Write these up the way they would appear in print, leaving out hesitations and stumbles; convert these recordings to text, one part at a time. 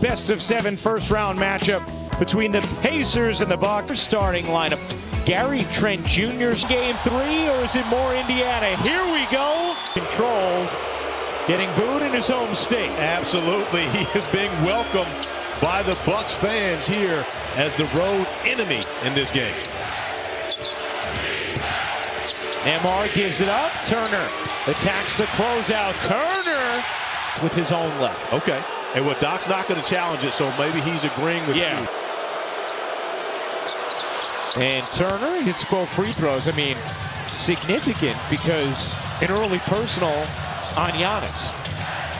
best-of-7 first-round matchup between the Pacers and the Bucks. Starting lineup, Gary Trent Jr.'s game 3, or is it more Indiana? Here we go. Controls, getting booed in his home state. Absolutely, he is being welcomed by the Bucks fans here as the road enemy in this game. Nembhard gives it up. Turner attacks the closeout. Turner with his own left. Okay. And what Doc's not going to challenge it, so maybe he's agreeing with you. And Turner hits both free throws. I mean, significant because an early personal on Giannis.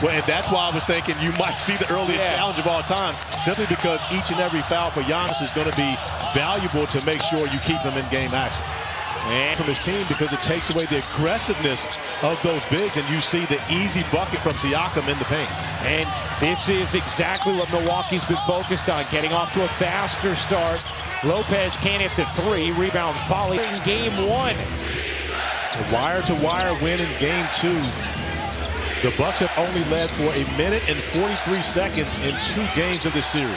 Well, and that's why I was thinking you might see the earliest challenge of all time, simply because each and every foul for Giannis is going to be valuable to make sure you keep him in game action. And from his team, because it takes away the aggressiveness of those bigs, and you see the easy bucket from Siakam in the paint. And this is exactly what Milwaukee's been focused on, getting off to a faster start. Lopez can't hit the 3, rebound volley in game 1. A wire-to-wire win in game 2. The Bucks have only led for 1 minute and 43 seconds in 2 games of this series.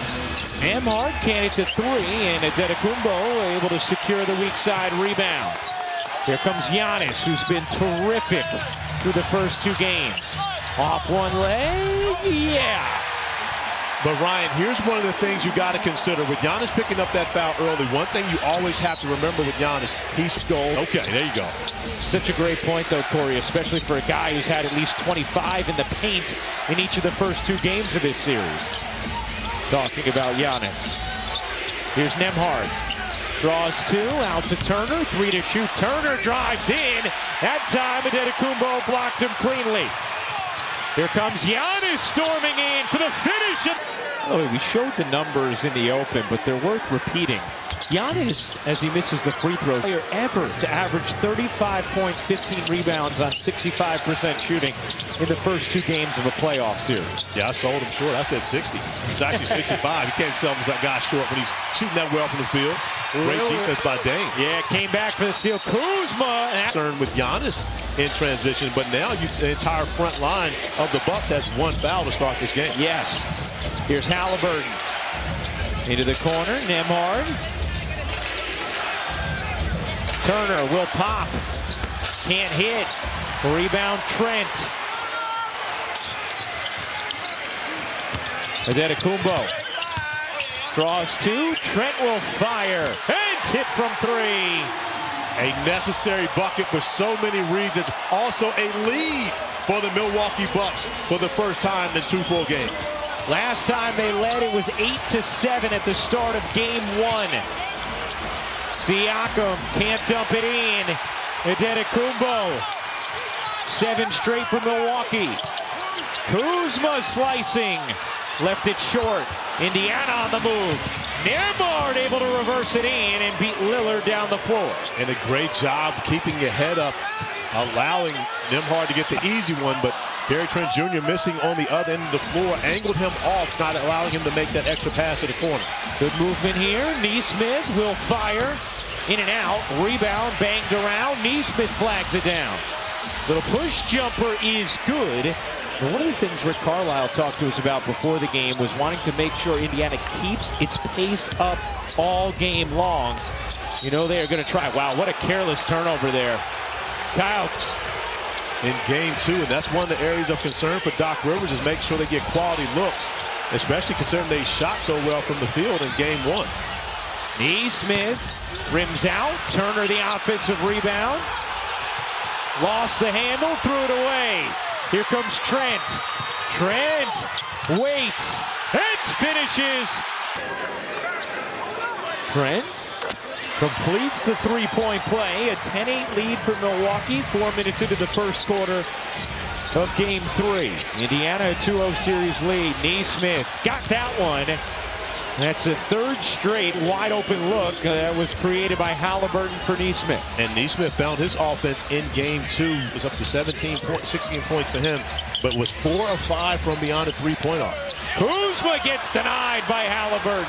Nembhard can't hit the 3, and Antetokounmpo able to secure the weak side rebound. Here comes Giannis, who's been terrific through the first 2 games. Off one leg, But Ryan, here's one of the things you got to consider. With Giannis picking up that foul early, one thing you always have to remember with Giannis, he's goal. Okay, there you go. Such a great point, though, Corey, especially for a guy who's had at least 25 in the paint in each of the first 2 games of this series. Talking about Giannis. Here's Nembhard. Draws 2, out to Turner, 3 to shoot. Turner drives in. That time, Antetokounmpo blocked him cleanly. Here comes Giannis storming in for the finish. Oh, we showed the numbers in the open, but they're worth repeating. Giannis, as he misses the free throw, player ever to average 35 points, 15 rebounds on 65% shooting in the first 2 games of a playoff series. Yeah, I sold him short. I said 60. It's actually 65. You can't sell him as that guy short when he's shooting that well from the field. Great defense by Dame. Yeah, came back for the steal. Kuzma. Concerned with Giannis in transition, but now the entire front line of the Bucks has 1 foul to start this game. Yes. Here's Halliburton. Into the corner, Nembhard. Turner will pop. Can't hit. Rebound, Trent. Antetokounmpo draws 2. Trent will fire. And hit from 3. A necessary bucket for so many reasons. Also a lead for the Milwaukee Bucks for the first time in 2 full games. Last time they led, it was 8-7 at the start of game 1. Siakam can't dump it in. Antetokounmpo. 7 straight for Milwaukee. Kuzma slicing. Left it short. Indiana on the move. Nembhard able to reverse it in and beat Lillard down the floor. And a great job keeping your head up, allowing Nembhard to get the easy one, but Gary Trent Jr. missing on the other end of the floor, angled him off, not allowing him to make that extra pass to the corner. Good movement here. Nesmith will fire. In and out. Rebound banged around. Nesmith flags it down. Little push jumper is good. And one of the things Rick Carlisle talked to us about before the game was wanting to make sure Indiana keeps its pace up all game long. You know they are going to try. Wow, what a careless turnover there. Kyle. In game 2, and that's one of the areas of concern for Doc Rivers, is make sure they get quality looks, especially considering they shot so well from the field in game 1. Nesmith rims out. Turner the offensive rebound. Lost the handle, threw it away. Here comes Trent. Trent waits and finishes. Trent completes the 3-point play. A 10-8 lead for Milwaukee. 4 minutes into the first quarter of game 3. Indiana a 2-0 series lead. Nesmith got that one. That's a 3rd straight wide open look that was created by Halliburton for Nesmith. And Nesmith found his offense in game 2. It was up to 16 points for him, but was 4 of 5 from beyond the 3-point arc. Kuzma gets denied by Halliburton.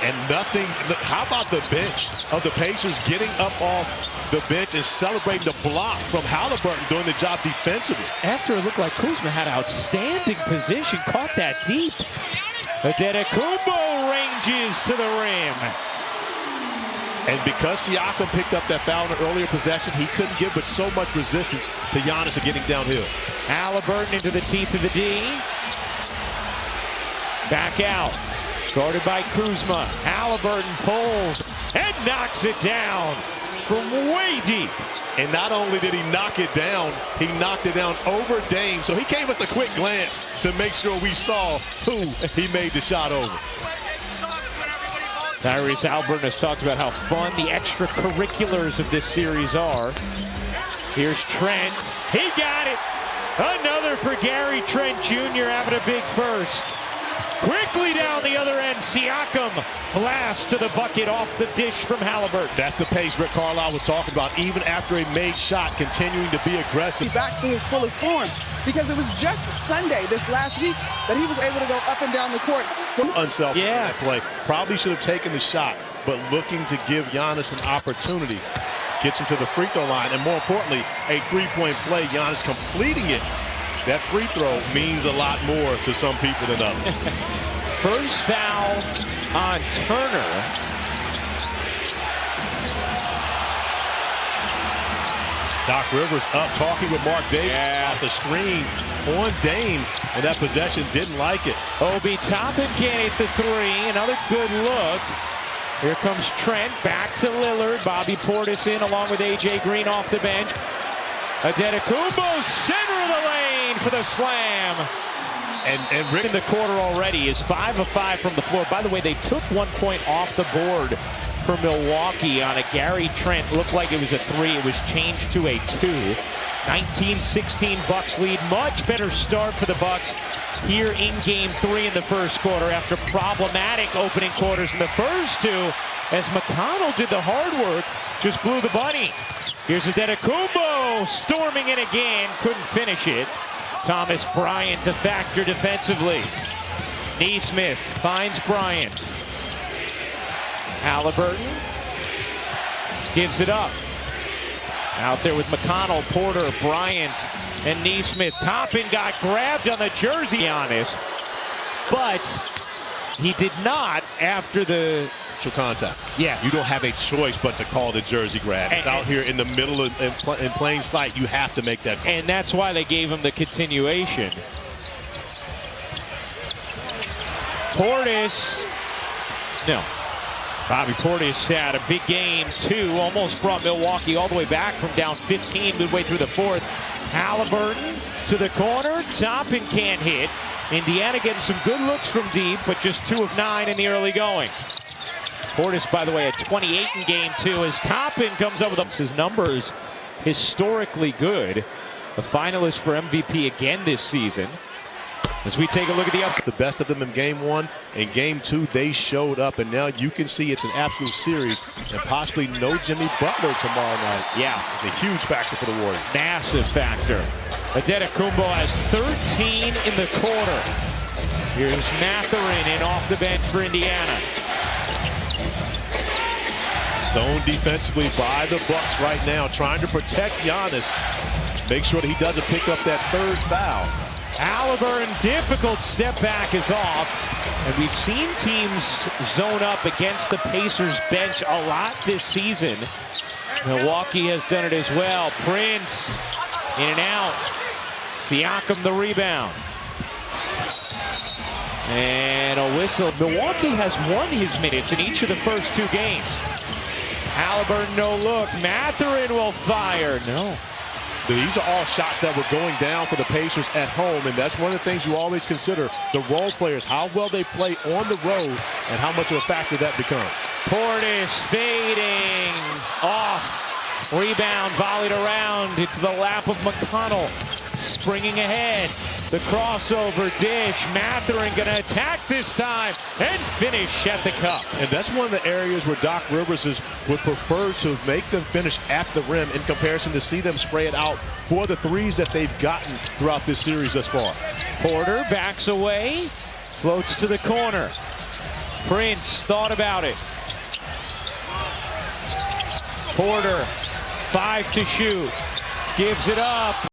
And nothing, how about the bench of the Pacers getting up off the bench and celebrating the block from Halliburton doing the job defensively? After it looked like Kuzma had outstanding position, caught that deep. Adetokounmpo ranges to the rim. And because Siakam picked up that foul in an earlier possession, he couldn't give but so much resistance to Giannis of getting downhill. Halliburton into the teeth of the D. Back out. Guarded by Kuzma. Halliburton pulls and knocks it down from way deep. And not only did he knock it down, he knocked it down over Dame. So he gave us a quick glance to make sure we saw who he made the shot over. Tyrese Halliburton has talked about how fun the extracurriculars of this series are. Here's Trent. He got it. Another for Gary Trent Jr. having a big first. Quickly down the other end, Siakam blast to the bucket off the dish from Halliburton. That's the pace Rick Carlisle was talking about, even after a made shot, continuing to be aggressive. Back to his fullest form, because it was just Sunday this last week that he was able to go up and down the court. Unselfish in that play. Probably should have taken the shot, but looking to give Giannis an opportunity. Gets him to the free throw line, and more importantly, a three-point play. Giannis completing it. That free throw means a lot more to some people than others. First foul on Turner. Doc Rivers up talking with Mark Davis about the screen on Dame, and that possession didn't like it. Obi Toppin can't hit the three. Another good look. Here comes Trent back to Lillard. Bobby Portis in along with A.J. Green off the bench. Adetokounmpo, center of the lane for the slam. And Rick in the quarter already is 5 of 5 from the floor. By the way, they took 1 point off the board for Milwaukee on a Gary Trent. Looked like it was a 3. It was changed to a 2. 19-16 Bucks lead. Much better start for the Bucks here in Game 3 in the first quarter after problematic opening quarters in the first 2, as McConnell did the hard work, just blew the bunny. Here's Adetokounmpo storming it again, couldn't finish it. Thomas Bryant to factor defensively. Neesmith finds Bryant. Halliburton gives it up. Out there with McConnell, Porter, Bryant, and Neesmith. Toppin got grabbed on the jersey, Giannis, but he did not after the contact. Yeah. You don't have a choice but to call the jersey grab. It's out here in the middle of in plain sight. You have to make that call. And that's why they gave him the continuation. Portis. No. Bobby Portis had a big game, too. Almost brought Milwaukee all the way back from down 15 midway through the fourth. Halliburton to the corner. Toppin can't hit. Indiana getting some good looks from deep, but just 2 of 9 in the early going. Portis, by the way, at 28 in game 2 as Toppin comes up with his numbers historically good. A finalist for MVP again this season. As we take a look at the best of them in game 1 and game 2, they showed up, and now you can see it's an absolute series, and possibly no Jimmy Butler tomorrow night. Yeah, it's a huge factor for the Warriors. Massive factor. Adetokounmpo has 13 in the quarter. Here's Mathurin in off the bench for Indiana. Zone defensively by the Bucks right now, trying to protect Giannis. Make sure that he doesn't pick up that 3rd foul. Halliburton, difficult step back is off. And we've seen teams zone up against the Pacers bench a lot this season. Milwaukee has done it as well. Prince in and out. Siakam the rebound. And a whistle. Milwaukee has won his minutes in each of the first 2 games. Halliburton, no look. Mathurin will fire. No. These are all shots that were going down for the Pacers at home, and that's one of the things you always consider, the role players, how well they play on the road and how much of a factor that becomes. Portis fading off. Rebound volleyed around into the lap of McConnell. Springing ahead. The crossover dish. Mathurin going to attack this time and finish at the cup. And that's one of the areas where Doc Rivers would prefer to make them finish at the rim in comparison to see them spray it out for the threes that they've gotten throughout this series thus far. Porter backs away. Floats to the corner. Prince thought about it. Porter, 5 to shoot. Gives it up.